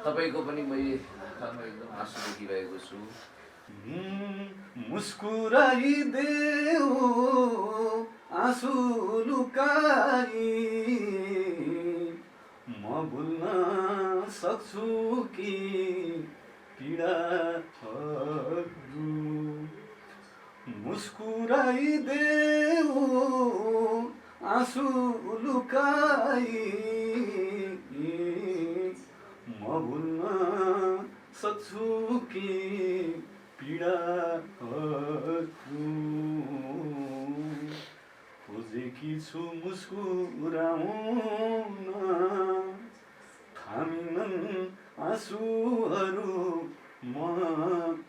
तपाईको पनि मैले आँखामा एकदम आँसु देखिरहेको छु। मुस्कुराइदेऊ आँसु लुकाई म भुल्न सक्छु कि पीडाहरू। मुस्कुराइदेऊ आँसु लुकाई म भुल्न सक्छु कि पीडाहरू। खोजेकी छु मुस्कुराउन थामिनन् आँसुहरू म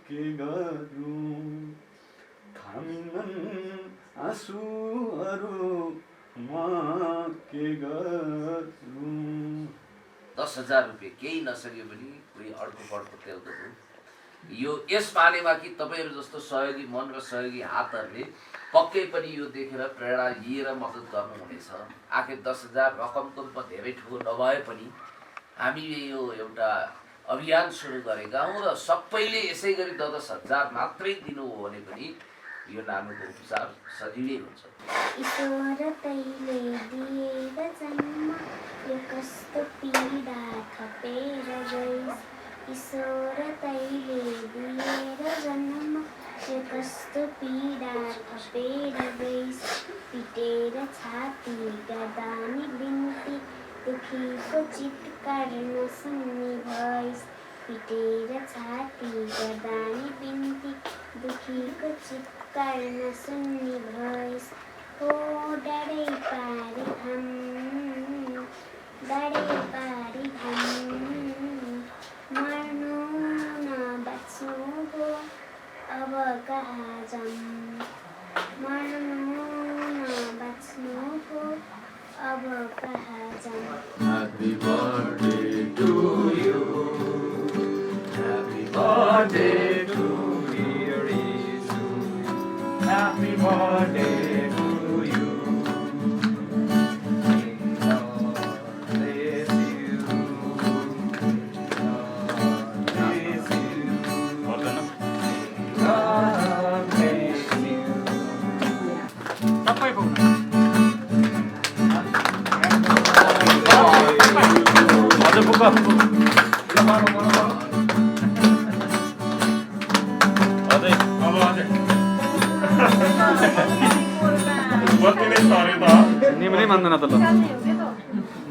के गरौँ। थामिनन् आँसुहरू म के गरौँ। 10,000 रुपियाँ केही नसके पनि कोही अर्को पढ्को तेलको हो यो। यस पानीमा कि तपाईँहरू जस्तो सहयोगी मन र सहयोगी हातहरूले पक्कै पनि यो देखेर प्रेरणा लिएर मद्दत गर्नुहुनेछ। आखिर 10,000 रकम त धेरै ठुलो नभए पनि हामीले यो एउटा अभियान सुरु गरेका हौँ र सबैले यसै गरी 10,000 मात्रै दिनु हो भने पनि यो नानुको उपचार सजिलै हुन्छ। ईश्वर तैले दिएर जन्म यो कस्तो पीडा थपेर गइस्। ईश्वर तैले दिएर जन्म यो कस्तो पीडा थपेर गइस्। पिटेर छाती गर्दा नि बिन्ती दुखीको चित्कार नसुन्ने भइस्। पिटेर छाती गर्दा नि बिन्ती दुखीको चित्कार नसुन्ने भइस्। हो डाँडै पारी घाम मर्नु न बाँच्नु हो अब कहाँ जाऊँ। मर्नु न बाँच्नु हो अब कहाँ जाऊँ। Happy birthday to you. Happy birthday to dear Isu. Happy birthday to you. May God bless you. May God bless you. May God bless you. निम्नै मान्दैन त ल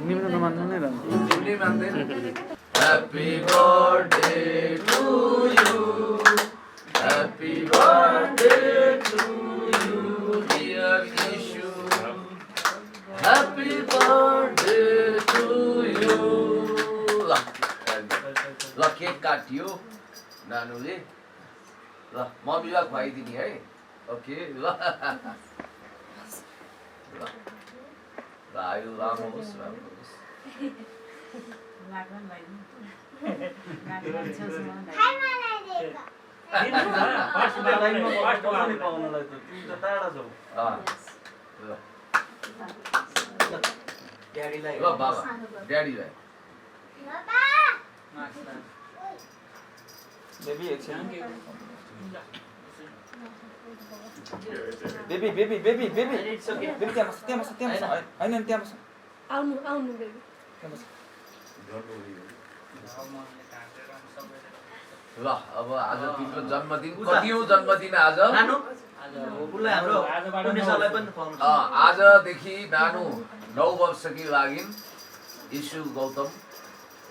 निम्न नमान्नु नै राम्रो। Happy birthday to you. Happy birthday to you, dear Ishu. Happy birthday to you. ल cake काटियो नानुले। ल मम्मीलाई खुवाइदिने है। ओके ल ल आयु लामो होस् राम्रो होस्। ल बाबा ड्याडीलाई ल अब आज तिम्रो जन्मदिन कतिौं जन्मदिन आज? आजदेखि नानु 9 वर्षकी लागि इशु गौतम।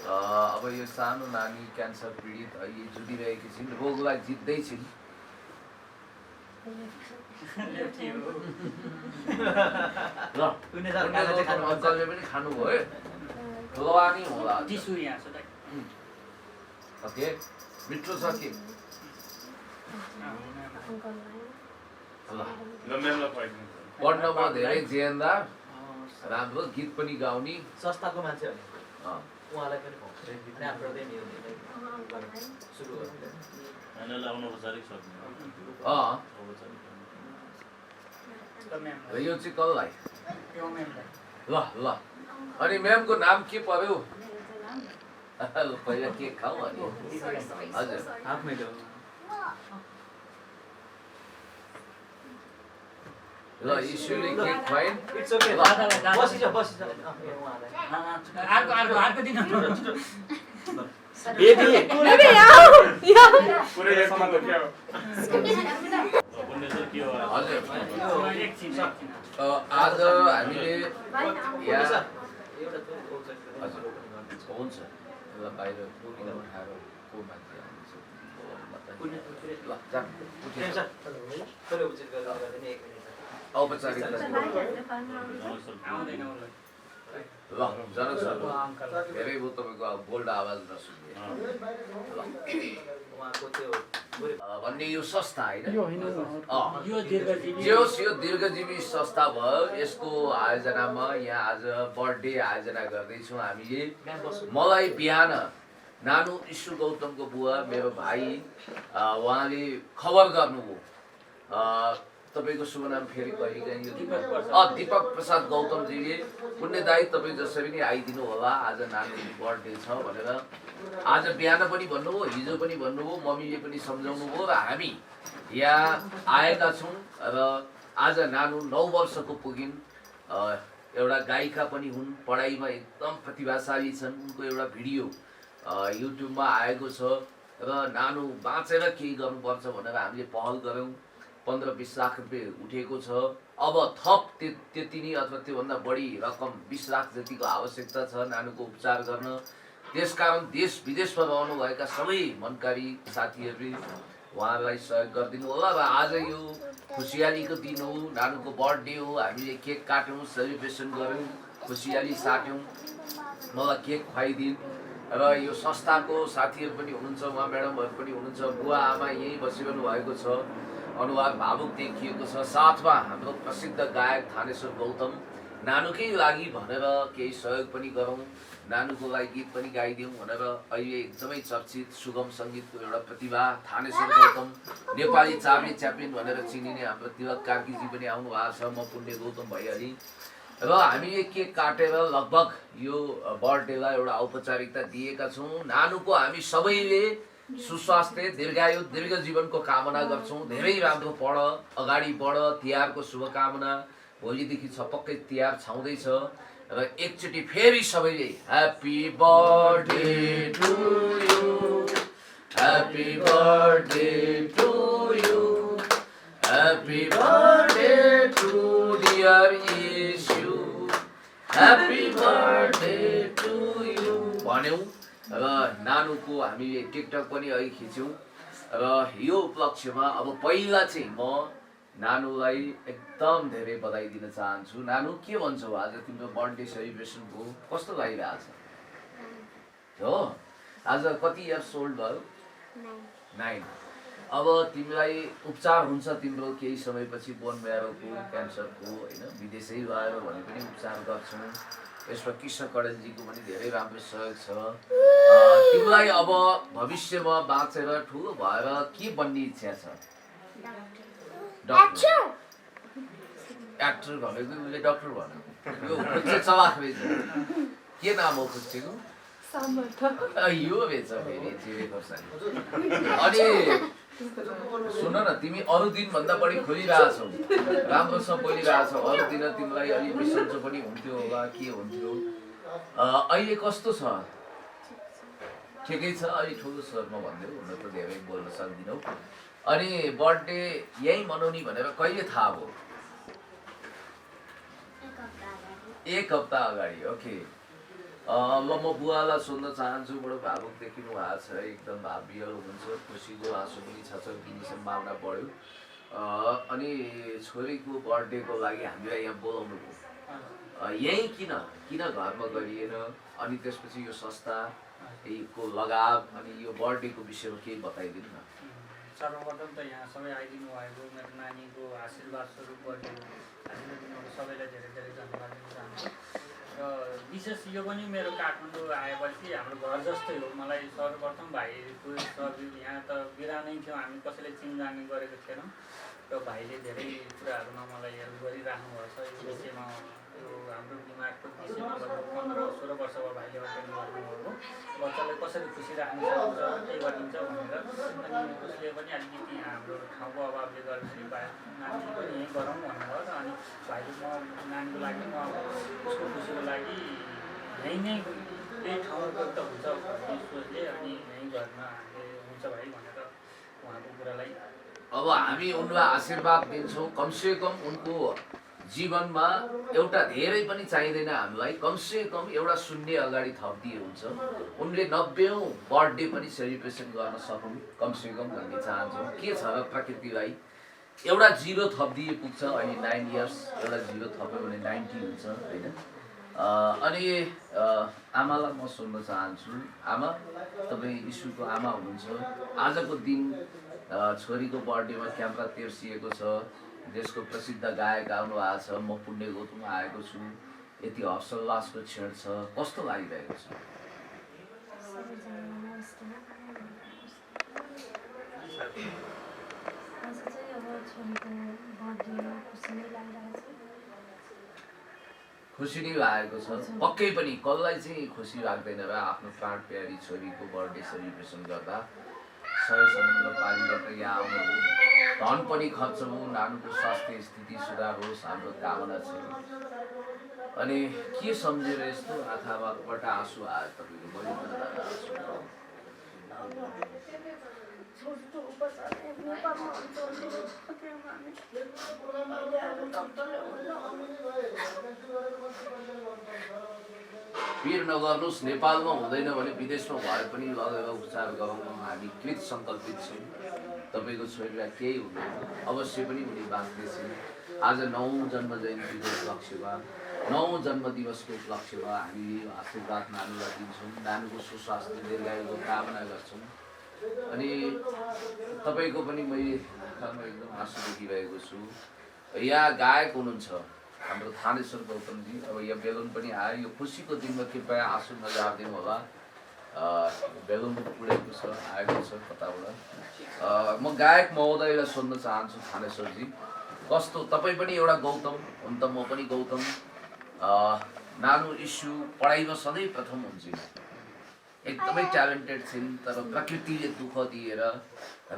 अब यो सानो नानी क्यान्सर पीडित अहिले जुधिरहेकी छिन्, रोगलाई जित्दै छिन्। ल अङ्कलले पनि खानुभयो है, ठुलोवानी होला। ओके मिठो छ के? पढ्नमा धेरै जेन्दार, राम्रो गीत पनि गाउने, संस्थाको मान्छे हो उहाँलाई पनि अनि हाम्रो चाहिँ सुरु यो चाहिँ कसलाई? ल ल अनि म्यामको नाम के पर्यो पहिला केक खाऊ अनि हजुर हातमै ल्याऊ ल इस्युले केक खुवाइन् इट्स ओके ल। बसिजा बसिजा उहाँलाई अर्को दिन बेबी पुरै सामान त के हो हजुर एकछिन आज हामीले यहाँ एउटा हजुर हुन्छ ल बाहिर किन उठाएर को माथि आउँछ ल जा उठेर औपचारिकता आउँदैन उसलाई ल जनक सर धेरै भयो तपाईँको अब बोल्ड आवाज नसुन्ने उहाँको त्यो भन्ने यो संस्था होइन यो होइन यो दीर्घजीवी जे होस् यो दीर्घजीवी संस्था भयो यसको आयोजनामा यहाँ आज बर्थडे आयोजना गर्दैछौँ हामीले मलाई बिहान नानु ईशु गौतमको बुवा मेरो भाइ उहाँले खबर गर्नुभयो तपाईँको शुभ नाम फेरि कहिले काहीँ दीपक प्रसाद गौतमजीले पुण्य दाई तपाईँ जसरी नै आइदिनु होला आज नानीको बर्थडे छ भनेर आज बिहान पनि भन्नुभयो हिजो पनि भन्नुभयो मम्मीले पनि सम्झाउनु भयो र हामी यहाँ आएका छौँ र आज नानु 9 वर्षको पुगिन् एउटा गायिका पनि हुन् पढाइमा एकदम प्रतिभाशाली छन् उनको एउटा भिडियो युट्युबमा आएको छ र नानु बाँचेर केही गर्नुपर्छ भनेर हामीले पहल गऱ्यौँ 15-20 लाख रुपियाँ उठेको छ अब थप त्यति नै अथवा त्योभन्दा बढी रकम 20 लाख जतिको आवश्यकता छ नानुको उपचार गर्न त्यसकारण देश विदेशमा रहनुभएका सबै मनकारी साथीहरूले उहाँलाई सहयोग गरिदिनु होला र आज यो खुसियालीको दिन हो नानुको बर्थडे हो हामीले केक काट्यौँ सेलिब्रेसन गऱ्यौँ खुसियाली साट्यौँ मलाई केक खुवाइदिन् र यो संस्थाको साथीहरू पनि हुनुहुन्छ उहाँ म्याडमहरू पनि हुनुहुन्छ बुवा आमा यहीँ बसिरहनु भएको छ अनुहार भावुक देखिएको छ साथमा हाम्रो प्रसिद्ध गायक थानेश्वर गौतम नानुकै लागि भनेर केही सहयोग पनि गरौँ नानुको लागि गीत पनि गाइदिउँ भनेर अहिले एकदमै चर्चित सुगम सङ्गीतको एउटा प्रतिभा थानेश्वर गौतम नेपाली चाबी च्याम्पियन भनेर चिनिने हाम्रो तिलक कार्कीजी पनि आउनु भएको छ म पुण्य गौतम भइहालेँ र हामीले केक काटेर लगभग यो बर्थडेलाई एउटा औपचारिकता दिएका छौँ नानुको हामी सबैले सुस्वास्थ्य दीर्घायु दीर्घ जीवनको कामना गर्छौँ धेरै राम्रो पढ अगाडि बढ तिहारको शुभकामना भोलिदेखि पक्कै तिहार छाउँदैछ र एकचोटि फेरि सबैले happy birthday to you happy birthday to you happy birthday to dear Ishu happy birthday to you भन्यौँ र नानुको हामीले टिकटक पनि अहिले खिच्यौँ र यो उपलक्ष्यमा अब पहिला चाहिँ म नानुलाई एकदम धेरै बधाई दिन चाहन्छु नानु के भन्छौ आज तिम्रो बर्थडे सेलिब्रेसन भयो कस्तो लागिरहेछ हो आज कति इयर्स ओल्ड भयो 9 अब तिमीलाई उपचार हुन्छ तिम्रो केही समयपछि बोन म्यारोको क्यान्सरको होइन विदेशै गएर भने पनि उपचार गर्छौँ यसमा कृष्ण कडेलजीको पनि धेरै राम्रो सहयोग छ तिमीलाई अब भविष्यमा बाँचेर ठुलो भएर के बन्ने इच्छा छ एक्टर भनेको उसले डक्टर भनेको यो खुच्चे चलाख रहेछ के नाम हो खुच्चेको यो रहेछ फेरि चिरे खोर्सानी अनि सुन न तिमी अरू दिनभन्दा बढी खोलिरहेछौ राम्रोसँग बोलिरहेछौ अरू दिन तिमीलाई अलि बिसन्चो पनि हुन्थ्यो होला के हुन्थ्यो अहिले कस्तो छ ठिकै छ अलि ठुलो स्वरमा भन्दै हुन त धेरै बोल्न सक्दिनौ अनि बर्थडे यही मनाउने भनेर कहिले थाहा भयो एक हप्ता अगाडि ओके ल म बुवालाई सोध्न चाहन्छु बडो भावुक देखिनु भएको छ एकदम भावियल हुनुहुन्छ खुसीको आँसु पनि छचल्किने सम्भावना बढ्यो अनि छोरीको बर्थडेको लागि हामीलाई यहाँ बोलाउनु भयो यही किन घरमा गरिएन अनि त्यसपछि यो संस्थाको लगाव अनि यो बर्थडेको विषयमा केही बताइदिनु न सर्वप्रथम त यहाँ सबै आइदिनु भएको मेरो नानीको आशीर्वाद स्वरूप बर्थडे आशीर्वाद सबैलाई धेरै धेरै धन्यवाद दिन चाहन्छु र विशेष यो पनि मेरो काठमाडौँ आएपछि हाम्रो घर जस्तै हो मलाई सर्वप्रथम भाइको सहयोग यहाँ त बिरानै थियो हामी कसैले चिनजानी गरेको थिएनौँ र भाइले धेरै कुराहरूमा मलाई हेल्प गरिराख्नु भएको छ यो विषयमा यो हाम्रो बिमारको बच्चालाई कसरी खुसी राख्न सकिन्छ के गरिन्छ भनेर अनि उसले पनि अलिकति हाम्रो ठाउँको अभावले गर्दाखेरि नानीले पनि यहीँ गरौँ भन्नुभयो र अनि भाइले म नानीको लागि म उसको खुसीको लागि यहीँ नै यही ठाउँको त हुन्छ भन्ने सोचले अनि यहीँ गर्न हामीले हुन्छ भाइ भनेर उहाँको कुरालाई अब हामी उनलाई आशीर्वाद दिन्छौँ। कमसेकम उनको जीवनमा एउटा धेरै पनि चाहिँदैन हामीलाई, कमसेकम एउटा शून्य अगाडि थपिदिए हुन्छ। उनले 90औं बर्थडे पनि सेलिब्रेसन गर्न सकुन् कमसेकम भन्ने चाहन्छौँ। के छ र प्रकृतिलाई एउटा 0 थपिदिए पुग्छ। अहिले 9 इयर्स, एउटा 0 थप्यो भने 90 हुन्छ होइन। अनि आमालाई म सोध्न चाहन्छु, आमा तपाईँ ईश्वरको आमा हुनुहुन्छ। आजको दिन छोरीको बर्थडेमा क्यामेरा तेर्सिएको छ, देशको प्रसिद्ध गायक आउनु भएको छ, म पुण्य गौतम आएको छु, यति हर्षोल्लासको क्षण छ, कस्तो लागिरहेको छ? खुसी नै लागेको छ। पक्कै पनि कसलाई चाहिँ खुसी लाग्दैन र आफ्नो प्राण प्यारी छोरीको बर्थडे सेलिब्रेसन गर्दा 100 समुद्र पारीबाट यहाँ आउनुभयो, धन पनि खर्च हो, नानीको स्वास्थ्य स्थिति सुधार होस् हाम्रो कामना छ। अनि के सम्झेर यस्तो आँखाबाट आँसु आयो तपाईँको? बढी छोटो उपचार नेपालमा हुन्छ पिर नगर्नुहोस्, नेपालमा हुँदैन भने विदेशमा भए पनि लगेर उपचार गरौँ, हामी कृत सङ्कल्पित छौँ। तपाईँको छोरीलाई केही हुँदैन, अवश्य पनि उनी बाँच्नेछन्। आज 9औं जन्म जयन्तीको उपलक्ष्यमा, 9औं जन्मदिवसको उपलक्ष्यमा हामी आशीर्वाद नानीलाई दिन्छौँ। नानीको सुस्वास्थ्य दीर्घायुको कामना गर्छौँ। अनि तपाईँको पनि मैले आँखामा एकदम आँसु देखिरहेको छु। यहाँ गायक हुनुहुन्छ हाम्रो थानेश्वर गौतमजी, अब यहाँ बेलुन पनि आयो। यो खुसीको दिनमा कृपया आँसु नझारिदिनु होला। बेलुन उडेको छ, आएको छ कताबाट। म गायक महोदयलाई सोध्न चाहन्छु, थानेश्वरजी कस्तो, तपाईँ पनि एउटा गौतम हुन त, म पनि गौतम। नानु इस्यु पढाइमा सधैँ प्रथम हुन्छन्, एकदमै ट्यालेन्टेड छिन्, तर प्रकृतिले दुःख दिएर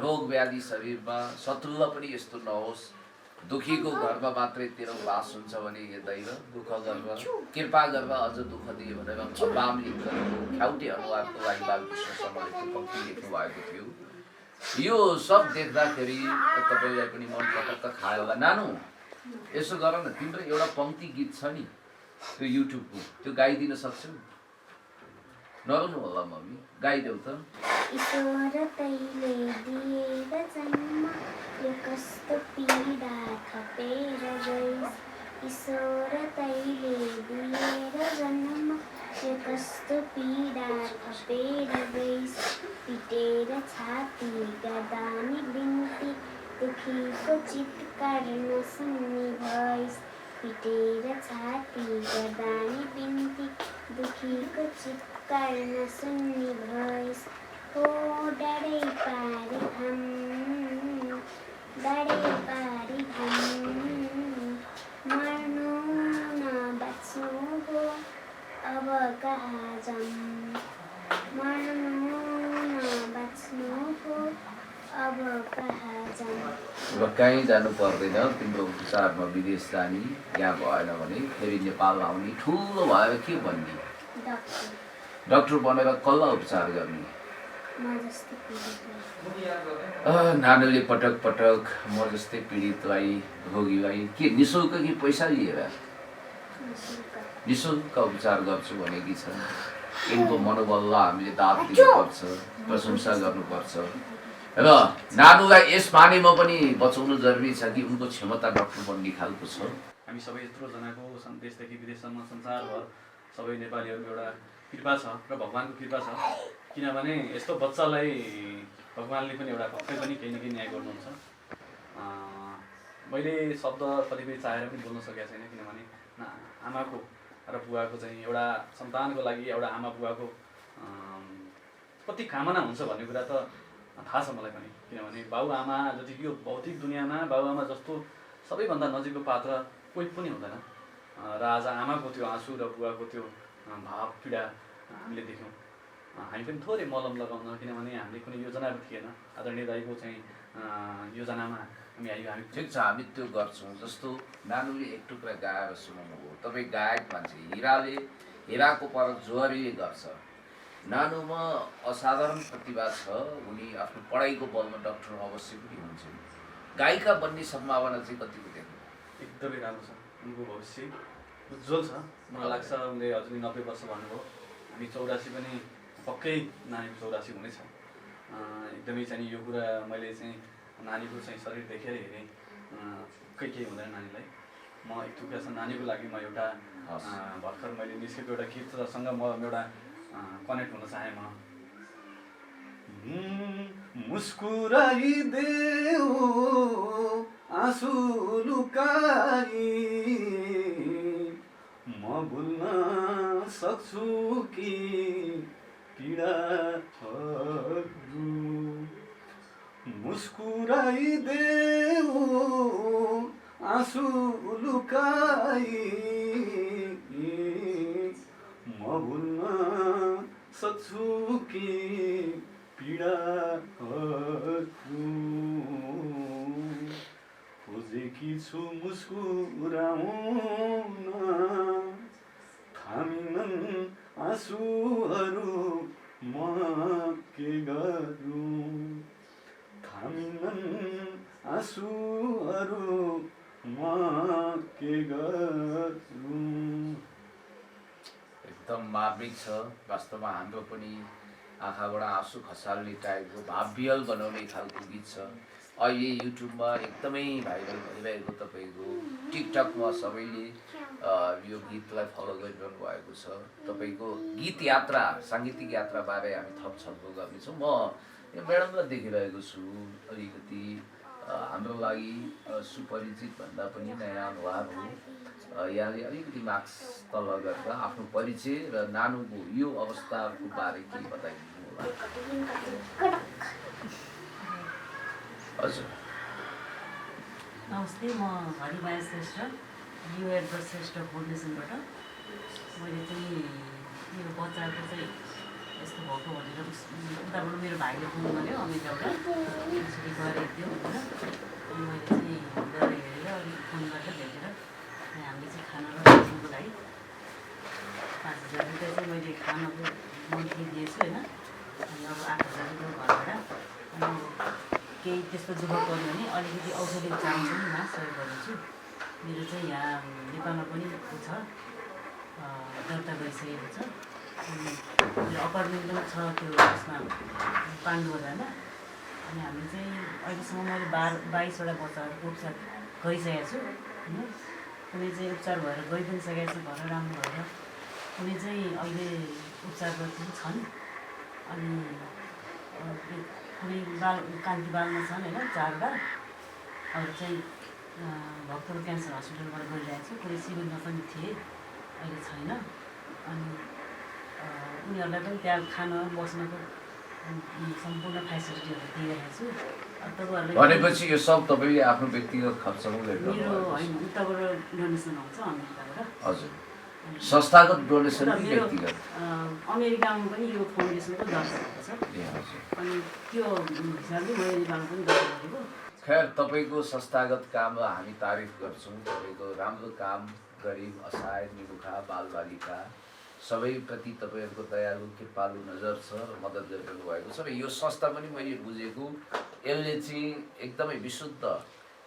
रोग व्याधि शरीरमा, शत्रुलाई पनि यस्तो नहोस्, दुखीको घरमा मात्रै तेरो बास हुन्छ भने हे दैव दुःख गरेर कृपा गरेर अझ दुःख दियो भनेर बाम लिङ्गको ख्याउटे अनुहारको लागि बालकृष्ण शर्माले पङ्क्ति लेख्नु भएको थियो। यो सब देख्दाखेरि तपाईँलाई पनि मन पटक्क खायो होला। नानु यसो गर न, तिम्रो एउटा पङ्क्ति गीत छ नि त्यो युट्युबको, त्यो गाइदिन सक्छौ? नरुनु होला मम्मी, गाइदेऊ त। ईश्वर तैले दिएर जन्म यो कस्तो पीडा थपेर गइस्। ईश्वर तैले दिएर जन्म यो कस्तो पीडा थपेर गइस्। पिटेर छाती गर्दा नि बिन्ती दुखीको चित्कार नसुन्ने भइस्। पिटेर छाती गर्दा नि बिन्ती दुखीको चित्कार नसुन्ने भइस्। हो डाँडै पारी घाम, डाँडै पारी घाम, मर्नु न बाँच्नु हो अब कहाँ जाऊँ। मर्नु न बाँच्नु हो अब कहाँ जाऊँ। अब कहीँ जानु पर्दैन, तिम्रो उपचारमा विदेश जाने, यहाँ भएन भने फेरि नेपाल आउने, ठुलो भएर के भन्ने? डक्टर बनेर कसलाई उपचार गर्ने? नानीले पटक पटक म जस्तै पीडितलाई, रोगीलाई के निःशुल्क कि पैसा लिएर निःशुल्क उपचार गर्छु भनेकी छन्। यिनको मनोबललाई हामीले दाद दिनुपर्छ, प्रशंसा गर्नुपर्छ र नानुलाई यस पानीमा पनि बचाउनु जरुरी छ कि उनको क्षमता डक्टर बन्ने खालको छ। हामी सबै यत्रो जनाको देशदेखि विदेशसम्म संसारभर सबै नेपालीहरूको एउटा कृपा छ र भगवानको कृपा छ, किनभने यस्तो बच्चालाई भगवानले पनि एउटा पक्कै पनि केही न केही न्याय गर्नुहुन्छ। मैले शब्द कतिपय चाहेर पनि बोल्न सकेको छैन, किनभने आमाको र बुवाको चाहिँ एउटा सन्तानको लागि एउटा आमा बुवाको कति कामना हुन्छ भन्ने कुरा त थाहा छ मलाई पनि, किनभने बाबुआमा जति यो भौतिक दुनियाँमा बाबुआमा जस्तो सबैभन्दा नजिकको पात्र कोही पनि हुँदैन। र आज आमाको त्यो आँसु र बुवाको त्यो भाव पीडा हामीले देख्यौँ। हामी पनि थोरै मलम लगाउन, किनभने हामीले कुनै योजना पनि थिएन। आदरणीय दाइको चाहिँ योजनामा हामी आयो। हामी ठिक छ, हामी त्यो गर्छौँ। जस्तो नानुले एक टुक्रा गाएर सुनाउनु हो, तपाईँ गायक मान्छे, हिराको परख जोहरीले गर्छ। नानुमा असाधारण प्रतिभा छ, उनी आफ्नो पढाइको बलमा डक्टर अवश्य पनि हुन्छन्। गायिका बन्ने सम्भावना चाहिँ कतिको देख्नु? एकदमै राम्रो छ, उनको भविष्य उज्जवल छ। मलाई लाग्छ उनले अझै 90 वर्ष भन्नुभयो, हामी 84 पनि पक्कै नानीको 84 हुनेछ। एकदमै चाहिँ यो कुरा मैले चाहिँ नानीको चाहिँ शरीर देखेर हेरेँ, केही हुँदैन नानीलाई। म एक टुक्रा छ नानीको लागि म एउटा भर्खर मैले निस्केको एउटा गीतसँग म एउटा कनेक्ट हुन चाहेँ। म मुस्कुराइदेऊ आँसु लुकाई, म भुल्न सक्छु कि पीडाहरू। मुस्कुराइदेऊ आँसु लुकाई, म भुल्न सक्छु कि पीडाहरू। खोजेकी छु मुस्कुराउन, थामिनन् आँसुहरू, म के गरौँ? थामिनन् आँसुहरू, म के गरौँ? एकदम मार्मिक छ। वास्तवमा हाम्रो पनि आँखाबाट आँसु खसाल्ने टाइपको भावविहल बनाउने खालको गीत छ। अहिले युट्युबमा एकदमै भाइरल भइरहेको तपाईँको टिकटकमा सबैले यो गीतलाई फलो गरिरहनु भएको छ। तपाईँको गीत यात्रा, साङ्गीतिक यात्राबारे हामी थप छलफल गर्नेछौँ। म यो म्याडमलाई देखिरहेको छु, अलिकति हाम्रो लागि सुपरिचित भन्दा पनि नयाँ अनुहार हो। यहाँले अलिकति मार्क्स तल गरेर आफ्नो परिचय र नानुको यो अवस्थाको बारे के बताइदिनु होला? हजुर, नमस्ते, म हरिमाया श्रेष्ठ, यु एडवर्ड श्रेष्ठ फाउन्डेसनबाट। मैले चाहिँ मेरो बच्चाको चाहिँ यस्तो भएको भनेर उताबाट मेरो भाइले फोन गर्यो अमेरिकाबाट, यसरी गरेको थियो भनेर। अनि मैले चाहिँ गएर हेरेर अलिक फोन गरेर भेटेर हामीले चाहिँ खाना र बस्नुको लागि 5,000 रुपियाँ चाहिँ मैले खानाको मन्थली दिएछु होइन। अनि अब 8,000 रुपियाँ घरबाट। अनि केही त्यस्तो दुःख पऱ्यो भने अलिकति औषधि उपचारमा पनि म सहयोग गर्छु। मेरो चाहिँ यहाँ नेपालमा पनि छ, दर्ता गरिसकेको छ। अनि मेरो अपार्टमेन्ट पनि छ त्यो उसमा पाण्डु बजारमा। अनि हामी चाहिँ अहिलेसम्म मैले 22वटा बच्चाहरूको उपचार गरिसकेको छु होइन। कुनै चाहिँ उपचार भएर गइ पनि सकेको छु घर राम्रो भएर, कुनै चाहिँ अहिले उपचारपछि छन्। अनि कुनै कान्ति बालमा छन् होइन 4वटा, अरू चाहिँ भक्तपुर क्यान्सर हस्पिटलबाट गरिरहेको छु। कुनै सिभिलमा पनि थिए, अहिले छैन। अनि उनीहरूलाई पनि त्यहाँ खान बस्नको सम्पूर्ण फेसिलिटीहरू दिइरहेको छु। तपाईँहरूले भनेपछि यो सब तपाईँले आफ्नो व्यक्तिगत खर्चमा गरिरहनु मेरो भएको छ? होइन, उताबाट डोनेसन आउँछ अमेरिकाबाट। हजुर, संस्थागत डोनेसन कि मेरो व्यक्तिगत? अमेरिकामा पनि यो फाउन्डेसनको दर्ता भएको छ। ए हजुर। अनि त्यो हिसाबले मैले नेपालमा पनि दर्ता गरेको। खैर, तपाईँको संस्थागत कामलाई हामी तारिफ गर्छौँ। तपाईँको राम्रो काम, गरिब असहाय निमुखा बालबालिका सबैप्रति तपाईँहरूको दयालु कृपालु नजर छ र मद्दत गरिरहनु भएको छ। र यो संस्था पनि मैले बुझेको यसले चाहिँ एकदमै विशुद्ध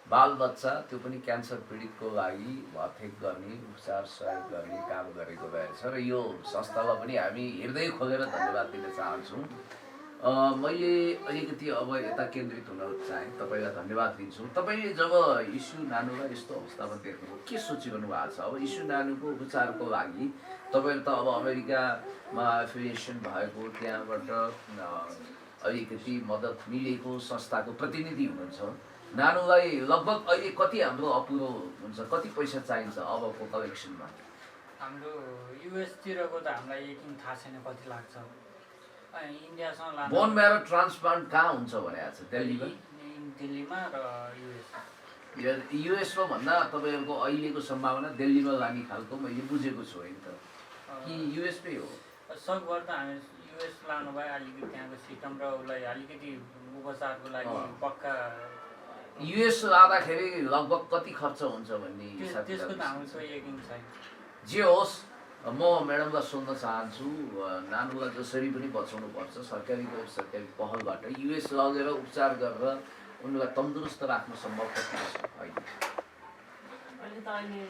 बालबच्चा, त्यो पनि क्यान्सर पीडितको लागि भरथेक गर्ने, उपचार सहयोग गर्ने काम गरेको रहेछ। र यो संस्थालाई पनि हामी हृदय खोलेर धन्यवाद दिन चाहन्छौँ। मैले अलिकति अब यता केन्द्रित हुन चाहेँ, तपाईँलाई धन्यवाद दिन्छु। तपाईँले जब यीशु नानुलाई यस्तो अवस्थामा देख्नुभयो, के सोचिरहनु भएको छ? अब यीशु नानुको उपचारको लागि तपाईँहरू त अब अमेरिकामा एफिलिएसन भएको, त्यहाँबाट अलिकति मद्दत मिलेको संस्थाको प्रतिनिधि हुनुहुन्छ। नानुलाई लगभग अहिले कति हाम्रो अपुरो हुन्छ, कति पैसा चाहिन्छ अबको कलेक्सनमा? हाम्रो युएसतिरको त हामीलाई यकिन थाहा छैन कति लाग्छ। इन्डियासँग लानु बोन म्यारो ट्रान्सप्लान्ट कहाँ हुन्छ भनेको छ? दिल्लीमा दिल्लीमा र युएसमा भन्दा तपाईँहरूको अहिलेको सम्भावना दिल्लीमा लाने खालको मैले बुझेको छु होइन त, कि युएसमै हो? सकभर त हामी युएस लानु भए अलिकति त्यहाँको सिस्टम र उसलाई अलिकति उपचारको लागि पक्का युएस लाँदाखेरि लगभग कति खर्च हुन्छ भन्ने हिसाब त्यसको त किताब हाम्रो यकिन छैन। जे होस् म म्याडमलाई सोध्न चाहन्छु नानुलाई जसरी पनि बचाउनु पर्छ सरकारी गैर सरकारी पहलबाट युएस लगेर उपचार गरेर उनलाई तन्दुरुस्त राख्न सम्भव कति छ अहिले? अहिले त अहिले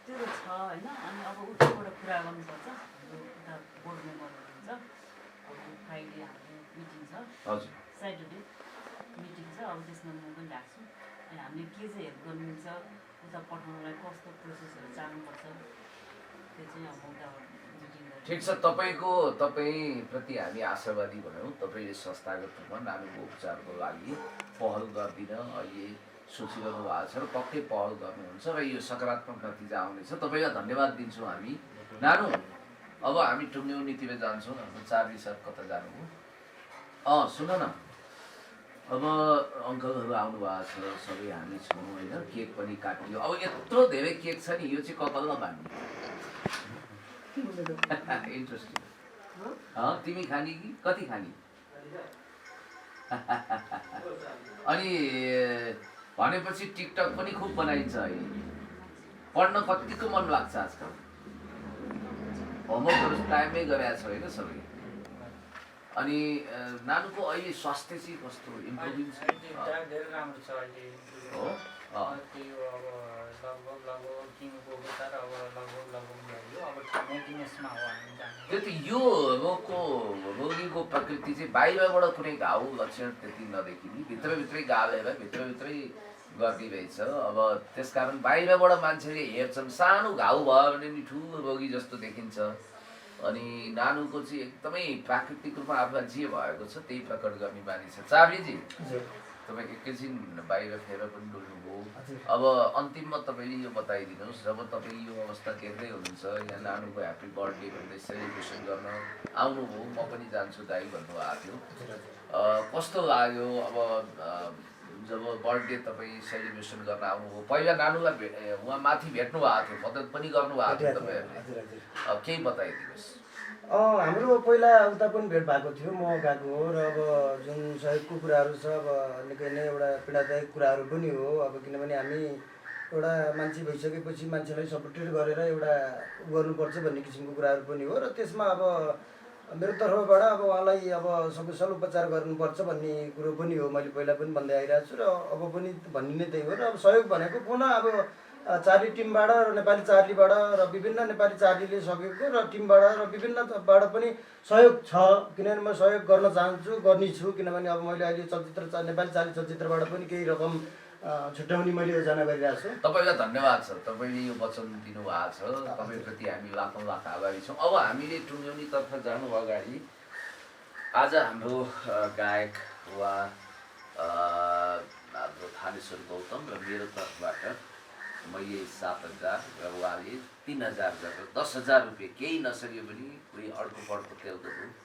त्यो त छ होइन। अनि अब उताबाट कुरा गर्नुपर्छ। हाम्रो उता बोर्ड मेम्बरहरू हुन्छ। अब फ्राइडे हाम्रो मिटिङ छ, हजुर स्याटरडे मिटिङ छ। अब त्यसमा म पनि राख्छु। अनि हामीले के चाहिँ हेल्प गर्नुहुन्छ, उता पठाउनलाई कस्तो प्रोसेसहरू चाल्नुपर्छ, त्यो चाहिँ अब उताबाट मिटिङ गर्छ। ठिक छ, तपाईँप्रति हामी आशावादी भयौँ। तपाईँले संस्थागत रूपमा नानुको उपचारको लागि पहल गरिदिन अहिले सोचिरहनु भएको छ र पक्कै पहल गर्नुहुन्छ र यो सकारात्मक नतिजा आउनेछ। तपाईँलाई धन्यवाद दिन्छौँ हामी। नानु, अब हामी टुङ्ग्यौनीतिर जान्छौँ। हाम्रो चार्ली सर कता जानुभयो? सुन न, अब अङ्कलहरू आउनु भएको छ, सबै हामी छौँ होइन। केक पनि काटियो। अब यत्रो धेरै केक छ नि, यो चाहिँ कपालमा बाँध्ने। इन्ट्रेस्टिङ। तिमी खाने कि कति खाने? अनि भनेपछि टिकटक पनि खुब बनाइन्छ अहिले। पढ्न कतिको मन लाग्छ आजकल? होमवर्कहरू टाइममै गरेका छ होइन सबै? अनि नानुको अहिले स्वास्थ्य चाहिँ कस्तो इम्प्रुभिङ छ? धेरै राम्रो छ अहिले। हो त्यो अब लगभग किमोको उपचार अब लगभग भयो। अब मेन्टेनेन्समा हो हामी जाने। त्यो त यो रोगीको प्रकृति चाहिँ बाहिरबाट कुनै घाउ लक्षण त्यति नदेखिने, भित्रभित्रै गालेर भित्रभित्रै गर्ने रहेछ। अब त्यसकारण बाहिरबाट मान्छेले हेर्छन्, सानो घाउ भयो भने नि ठुलो रोगी जस्तो देखिन्छ। अनि नानुको चाहिँ एकदमै प्राकृतिक रूपमा आफूलाई जे भएको छ त्यही प्रकट गर्ने बानी छ। चार्लीजी, तपाईँ एकैछिन बाहिर फेर पनि डुल्नुभयो। अब अन्तिममा तपाईँले यो बताइदिनुहोस्, जब तपाईँ यो अवस्था देख्दै हुनुहुन्छ, यहाँ नानुको ह्याप्पी बर्थडे भन्दै सेलिब्रेसन गर्न आउनुभयो, म पनि जान्छु दाइ भन्नुभएको थियो, कस्तो लाग्यो? अब जब बर्थडे तपाईँ सेलिब्रेसन गर्न आउनुभयो, पहिला नानुलाई उहाँ माथि भेट्नु भएको थियो, मद्दत पनि गर्नुभएको थियो तपाईँहरूले, केही बताइदिनुहोस्। हाम्रो पहिला उता पनि भेट भएको थियो, म गएको हो। र अब जुन सहयोगको कुराहरू छ, अब निकै नै एउटा पीडादायक कुराहरू पनि हो। अब किनभने हामी एउटा मान्छे भइसकेपछि मान्छेलाई सपोर्टेड गरेर एउटा गर्नुपर्छ भन्ने किसिमको कुराहरू पनि हो। र त्यसमा अब मेरो तर्फबाट अब उहाँलाई अब सकुशल उपचार गर्नुपर्छ भन्ने कुरो पनि हो। मैले पहिला पनि भन्दै आइरहेको छु र अब पनि भन्ने नै त्यही हो। र अब सहयोग भनेको पुनः अब चार्ली टिमबाट र नेपाली चार्लीबाट र विभिन्न नेपाली चार्लीले सकेको र टिमबाट र विभिन्नबाट पनि सहयोग छ। किनभने म सहयोग गर्न चाहन्छु, गर्नेछु। किनभने अब मैले अहिले नेपाली चार्ली चलचित्रबाट पनि केही रकम छुट्याउने मैले योजना गरिरहेको छु। तपाईँलाई धन्यवाद छ, तपाईँले यो वचन दिनुभएको छ। तपाईँप्रति हामी लाखौँ लाख आभारी छौँ। अब हामीले टुङ्ग्यौनीतर्फ जानु अगाडि आज हाम्रो गायक वा हाम्रो थानेश्वर गौतम र मेरो तर्फबाट मैले 7,000 र उहाँले 3,000 गरेर 10,000 रुपियाँ, केही नसक्यो भने कोही अर्को पढ्को तेलको दुध,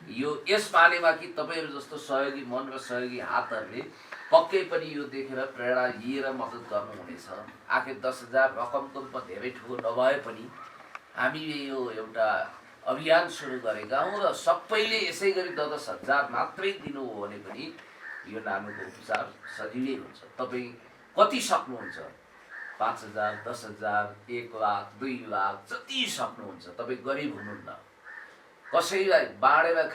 यो यस मानेमा कि तपाईँहरू जस्तो सहयोगी मन र सहयोगी हातहरूले पक्कै पनि यो देखेर प्रेरणा लिएर मद्दत गर्नुहुनेछ। आखिर 10,000 रकमको रूपमा धेरै ठुलो नभए पनि हामीले यो एउटा अभियान सुरु गरेका हौँ र सबैले यसै गरी 10,000 मात्रै दिनु हो भने पनि यो नानुको उपचार सजिलै हुन्छ। तपाईँ कति सक्नुहुन्छ? 5,000, 10,000, 1 लाख, 2 लाख, जति सक्नुहुन्छ। तपाईँ गरिब हुनुहुन्न। कसैलाई बाँडेर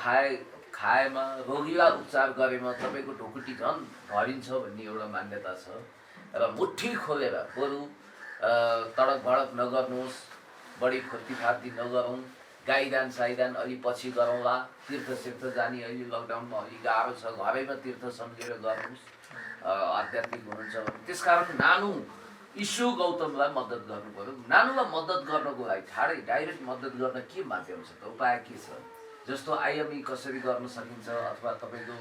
खाएमा, रोगीलाई उपचार गरेमा तपाईँको ढुकुटी झन् भरिन्छ भन्ने एउटा मान्यता छ। र मुट्ठी खोलेर बरु तडक भडक नगर्नुहोस्, बढी फुर्तीफार्ती नगरौँ, गाईदान साईदान अलि पछि गरौँला, तीर्थ जाने अहिले लकडाउनमा अलि गाह्रो छ, घरैमा तीर्थ सम्झेर गर्नुहोस् आध्यात्मिक हुनुहुन्छ भने। त्यसकारण नानु इस्यु गौतमलाई मद्दत गर्नु पर्यो। नानुलाई मद्दत गर्नको लागि ठाडै डाइरेक्ट मद्दत गर्न के माध्यम छ त? उपाय के छ? जस्तो आइएमई कसरी गर्न सकिन्छ, अथवा तपाईँको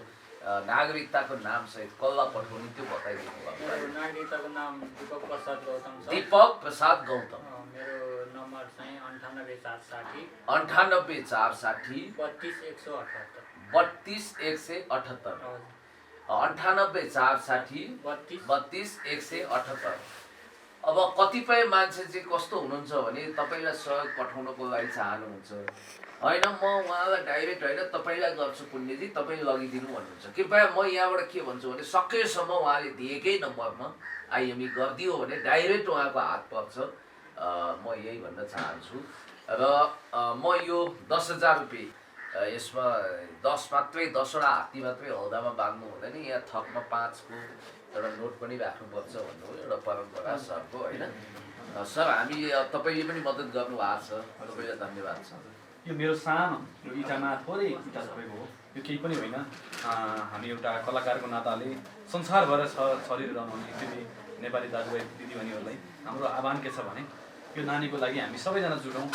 नागरिकताको नामसहित कसलाई पठाउने त्यो बताइदिनु भयो। नागरिकताको नाम दीपक प्रसाद गौतम छ। दीपक प्रसाद गौतम। मेरो नम्बर चाहिँ 98460 98460 32178 32178 98460 32178। अब कतिपय मान्छे चाहिँ कस्तो हुनुहुन्छ भने तपाईँलाई सहयोग पठाउनको लागि चाहनुहुन्छ, होइन म उहाँलाई डाइरेक्ट होइन तपाईँलाई गर्छु पुण्यजी, तपाईँ लगिदिनु भन्नुहुन्छ। कृपया म यहाँबाट के भन्छु भने सकेसम्म उहाँले दिएकै नम्बरमा आइएमई गरिदियो भने डाइरेक्ट उहाँको हात पर्छ। म यही भन्न चाहन्छु। र म यो 10,000 रुपियाँ यसमा 10 मात्रै 10वटा हात्ती मात्रै हौदामा बाँध्नु हुँदैन, यहाँ थपमा 5को एउटा नोट पनि राख्नुपर्छ भन्नु हो, एउटा परम्परा सरको होइन। सर हामी तपाईँले पनि मद्दत गर्नुभएको छ, तपाईँलाई धन्यवाद छ। यो मेरो सानो यो इँटामा थोरै इँटा तपाईँको हो, यो केही पनि होइन। हामी एउटा कलाकारको नाताले संसारभर छरिरहनु हुने फेरि नेपाली दाजुभाइ दिदीबहिनीहरूलाई हाम्रो आह्वान के छ भने यो नानीको लागि हामी सबैजना जुटौँ,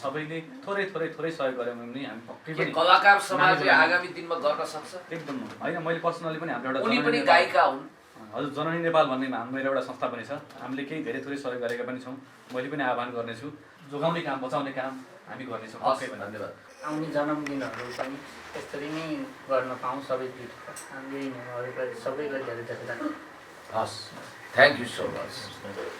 सबैले थोरै थोरै थोरै सहयोग गऱ्यौँ भने हामी पक्कै पनि कलाकार समाजले आगामी दिनमा गर्न सक्छ। एकदम होइन, मैले पर्सनली पनि हाम्रो उनी एउटा पनि गायिका हुन्। हजुर, जननी नेपाल भन्ने मेरो एउटा संस्था पनि छ, हामीले केही धेरै थोरै सहयोग गरेका पनि छौँ। मैले पनि आह्वान गर्नेछु, जोगाउने काम बचाउने काम हामी गर्नेछौँ। पक्कै पनि धन्यवाद। आउने जन्मदिनहरू पनि यसरी नै गर्न पाऊँ सबै यही नै सबैलाई धेरै धेरै धन्यवाद। हस्, थ्याङ्क यू सो मच।